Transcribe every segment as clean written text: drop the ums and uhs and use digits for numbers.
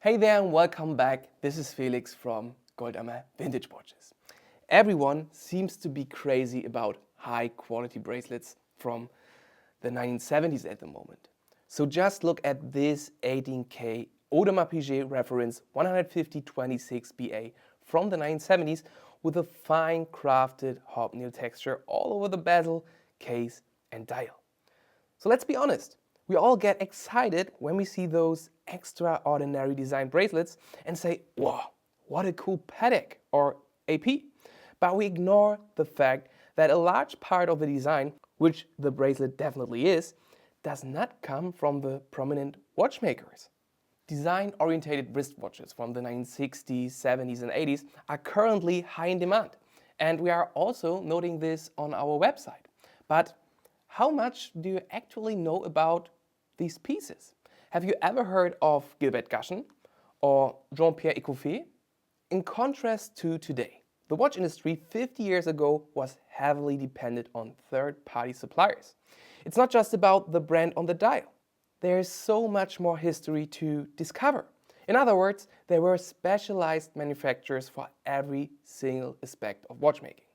Hey there and welcome back. This is Felix from Goldammer Vintage Watches. Everyone seems to be crazy about high quality bracelets from the 1970s at the moment. So just look at this 18K Audemars Piguet reference 150-26 BA from the 1970s with a fine crafted hobnail texture all over the bezel, case and dial. So let's be honest, we all get excited when we see those extraordinary design bracelets and say, wow, what a cool Patek or AP. But we ignore the fact that a large part of the design, which the bracelet definitely is, does not come from the prominent watchmakers. Design-oriented wristwatches from the 1960s, 70s and 80s are currently high in demand. And we are also noting this on our website. But how much do you actually know about these pieces? Have you ever heard of Gilbert or Jean-Pierre Ecouffé? In contrast to today, the watch industry 50 years ago was heavily dependent on third-party suppliers. It's not just about the brand on the dial. There is so much more history to discover. In other words, there were specialized manufacturers for every single aspect of watchmaking,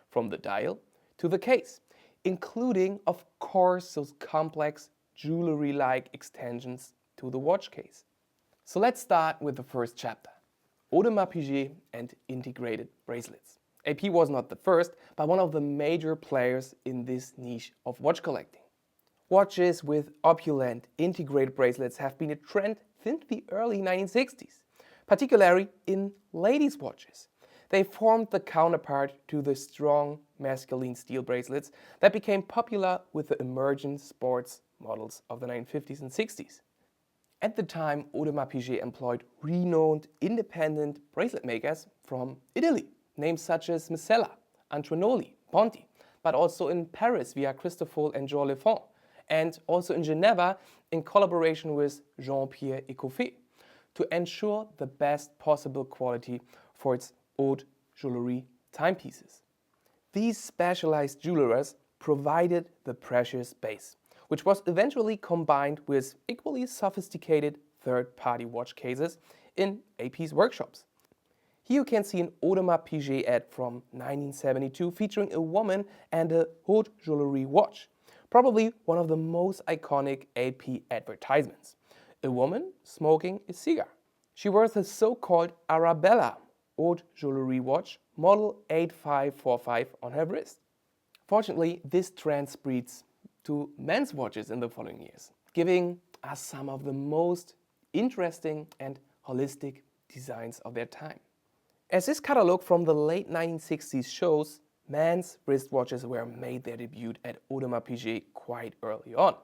from the dial to the case, including, of course, those complex jewelry-like extensions to the watch case. So let's start with the first chapter, Audemars Piguet and integrated bracelets. AP was not the first, but one of the major players in this niche of watch collecting. Watches with opulent integrated bracelets have been a trend since the early 1960s, particularly in ladies' watches. They formed the counterpart to the strong masculine steel bracelets that became popular with the emergent sports models of the 1950s and 60s. At the time, Audemars Piguet employed renowned independent bracelet makers from Italy, names such as Micella, Antonelli, Ponti, but also in Paris via Christofle and Jean Lefond, and also in Geneva in collaboration with Jean-Pierre Ecouffé to ensure the best possible quality for its haute jewelry timepieces. These specialized jewelers provided the precious base, which was eventually combined with equally sophisticated third-party watch cases in AP's workshops. Here you can see an Audemars Piguet ad from 1972 featuring a woman and a haute jewelry watch, probably one of the most iconic AP advertisements. A woman smoking a cigar. She wears a so-called Arabella haute jewelry watch model 8545 on her wrist. Fortunately, this trend spreads to men's watches in the following years, giving us some of the most interesting and holistic designs of their time. As this catalog from the late 1960s shows, men's wristwatches were made their debut at Audemars Piguet quite early on.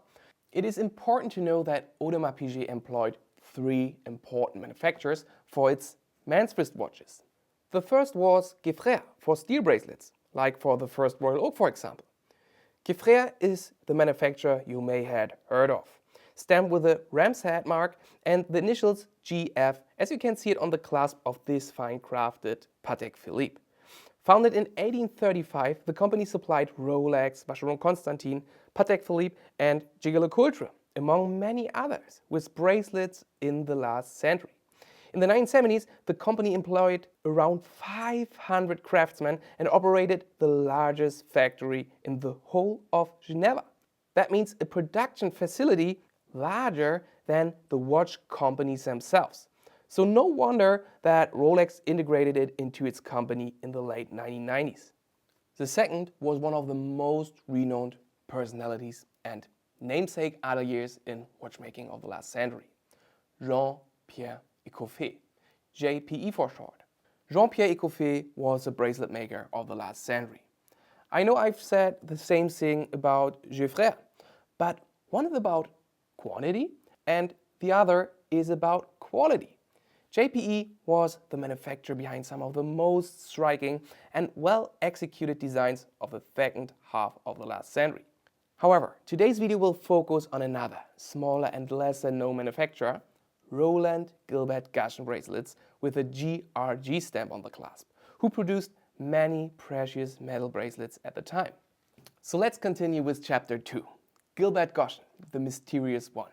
It is important to know that Audemars Piguet employed three important manufacturers for its men's wristwatches. The first was Gilbert for steel bracelets, like for the first Royal Oak, for example. Gilbert is the manufacturer you may have heard of, stamped with a ram's head mark and the initials GF, as you can see it on the clasp of this fine crafted Patek Philippe. Founded in 1835, the company supplied Rolex, Vacheron Constantin, Patek Philippe and Jaeger-LeCoultre, among many others, with bracelets in the last century. In the 1970s, the company employed around 500 craftsmen and operated the largest factory in the whole of Geneva. That means a production facility larger than the watch companies themselves. So no wonder that Rolex integrated it into its company in the late 1990s. The second was one of the most renowned personalities and namesake ateliers in watchmaking of the last century, Jean-Pierre Ecouffé, JPE for short. Jean-Pierre Ecouffé was a bracelet maker of the last century. I know I've said the same thing about Gilbert, but one is about quantity and the other is about quality. JPE was the manufacturer behind some of the most striking and well-executed designs of the second half of the last century. However, today's video will focus on another, smaller and lesser-known manufacturer, Roland Gilbert Gash bracelets with a GRG stamp on the clasp, who produced many precious metal bracelets at the time. So let's continue with chapter 2, Gilbert Gash, the mysterious one.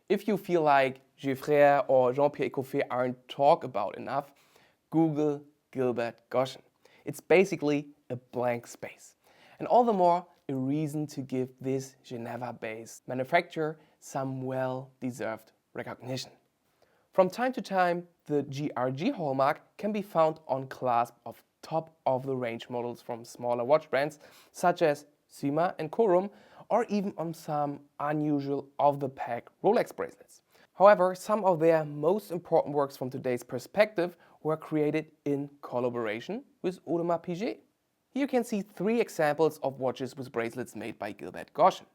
If you feel like Gilbert or Jean-Pierre Ecouffet aren't talked about enough, Google Gilbert Goshen. It's basically a blank space. And all the more a reason to give this Geneva-based manufacturer some well-deserved recognition. From time to time, the GRG hallmark can be found on clasps of top-of-the-range models from smaller watch brands such as Syma and Corum, or even on some unusual off-the-peg Rolex bracelets. However, some of their most important works from today's perspective were created in collaboration with Audemars Piguet. Here you can see 3 examples of watches with bracelets made by Gilbert Goshen.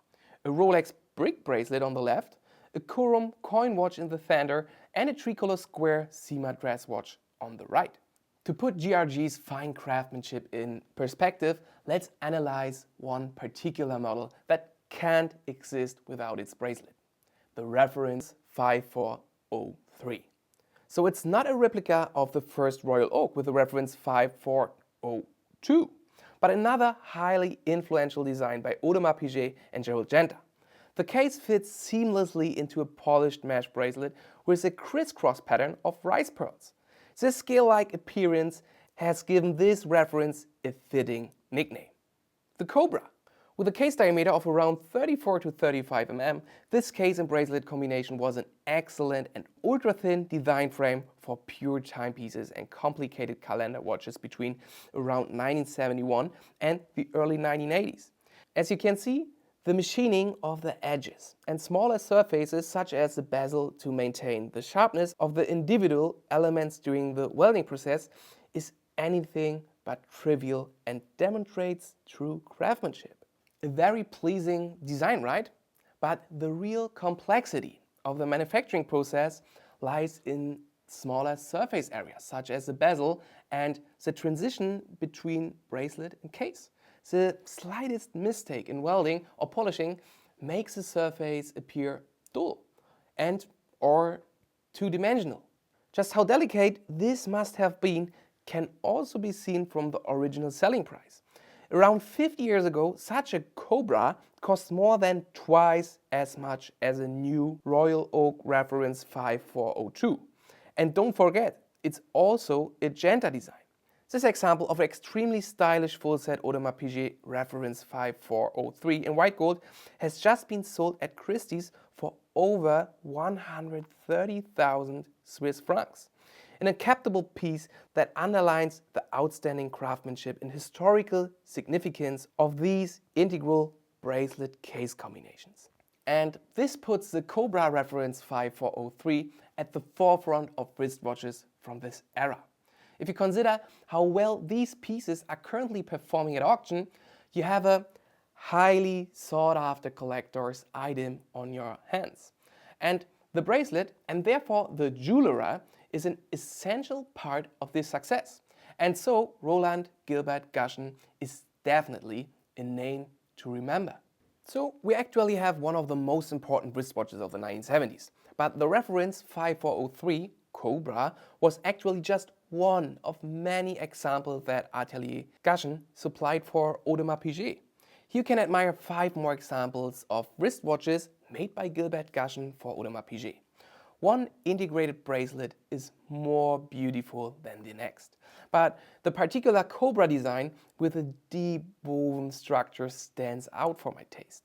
A Rolex brick bracelet on the left, a Corum coin watch in the center, and a tricolor square Syma dress watch on the right. To put GRG's fine craftsmanship in perspective, let's analyze one particular model that can't exist without its bracelet. The reference 5403. So it's not a replica of the first Royal Oak with the reference 5402, but another highly influential design by Audemars Piguet and Gerald Genta. The case fits seamlessly into a polished mesh bracelet with a crisscross pattern of rice pearls. This scale-like appearance has given this reference a fitting nickname, the Cobra. With a case diameter of around 34 to 35 mm, this case and bracelet combination was an excellent and ultra-thin design frame for pure timepieces and complicated calendar watches between around 1971 and the early 1980s. As you can see, the machining of the edges and smaller surfaces such as the bezel to maintain the sharpness of the individual elements during the welding process is anything but trivial and demonstrates true craftsmanship. A very pleasing design, right? But the real complexity of the manufacturing process lies in smaller surface areas such as the bezel and the transition between bracelet and case. The slightest mistake in welding or polishing makes the surface appear dull and or two-dimensional. Just how delicate this must have been can also be seen from the original selling price. Around 50 years ago, such a Cobra cost more than twice as much as a new Royal Oak reference 5402. And don't forget, it's also a Genta design. This example of an extremely stylish full-set Audemars Piguet reference 5403 in white gold has just been sold at Christie's for over 130,000 Swiss francs. An incapable piece that underlines the outstanding craftsmanship and historical significance of these integral bracelet case combinations. And this puts the Cobra reference 5403 at the forefront of wristwatches from this era. If you consider how well these pieces are currently performing at auction, you have a highly sought-after collector's item on your hands. And the bracelet, and therefore the jeweler, is an essential part of this success. And so Roland Gilbert Goshen is definitely a name to remember. So we actually have one of the most important wristwatches of the 1970s. But the reference 5403 Cobra was actually just one of many examples that Atelier Goshen supplied for Audemars Piguet. You can admire 5 more examples of wristwatches made by Gilbert Goshen for Audemars Piguet. One integrated bracelet is more beautiful than the next, but the particular Cobra design with a deep woven structure stands out for my taste.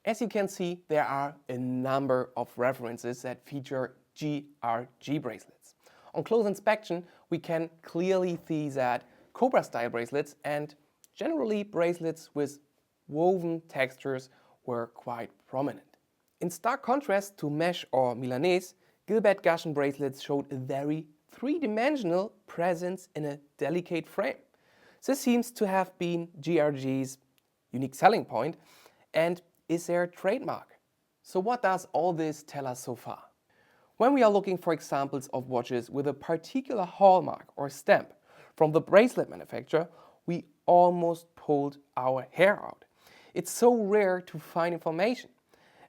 As you can see, there are a number of references that feature GRG bracelets. On close inspection, we can clearly see that Cobra style bracelets and generally bracelets with woven textures were quite prominent. In stark contrast to mesh or Milanese, Gilbert Goshen bracelets showed a very three-dimensional presence in a delicate frame. This seems to have been GRG's unique selling point and is their trademark. So what does all this tell us so far? When we are looking for examples of watches with a particular hallmark or stamp from the bracelet manufacturer, we almost pulled our hair out. It's so rare to find information.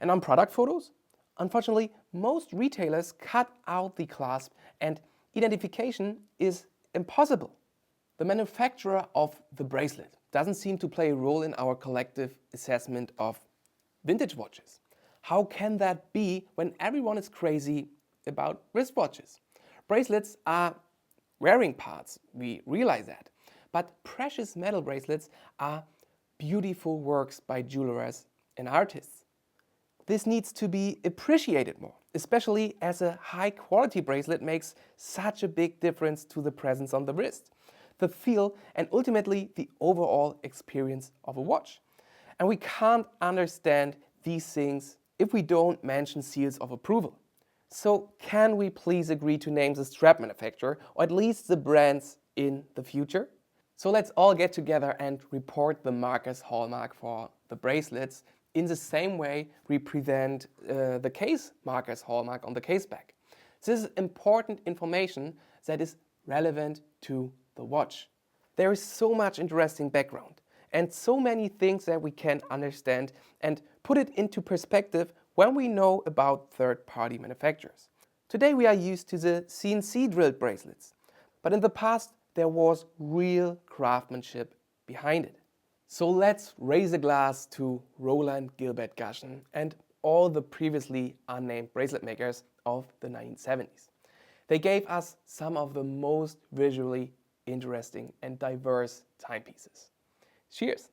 And on product photos? Unfortunately, most retailers cut out the clasp and identification is impossible. The manufacturer of the bracelet doesn't seem to play a role in our collective assessment of vintage watches. How can that be when everyone is crazy about wristwatches? Bracelets are wearing parts, we realize that. But precious metal bracelets are beautiful works by jewelers and artists. This needs to be appreciated more, especially as a high quality bracelet makes such a big difference to the presence on the wrist, the feel, and ultimately the overall experience of a watch. And we can't understand these things if we don't mention seals of approval. So can we please agree to name the strap manufacturer, or at least the brands, in the future? So let's all get together and report the marker's hallmark for the bracelets in the same way we present the case marker's hallmark on the case back. This is important information that is relevant to the watch. There is so much interesting background and so many things that we can understand and put it into perspective when we know about third-party manufacturers. Today we are used to the CNC drilled bracelets, but in the past there was real craftsmanship behind it. So let's raise a glass to Roland, Gilbert, Gash and all the previously unnamed bracelet makers of the 1970s. They gave us some of the most visually interesting and diverse timepieces. Cheers!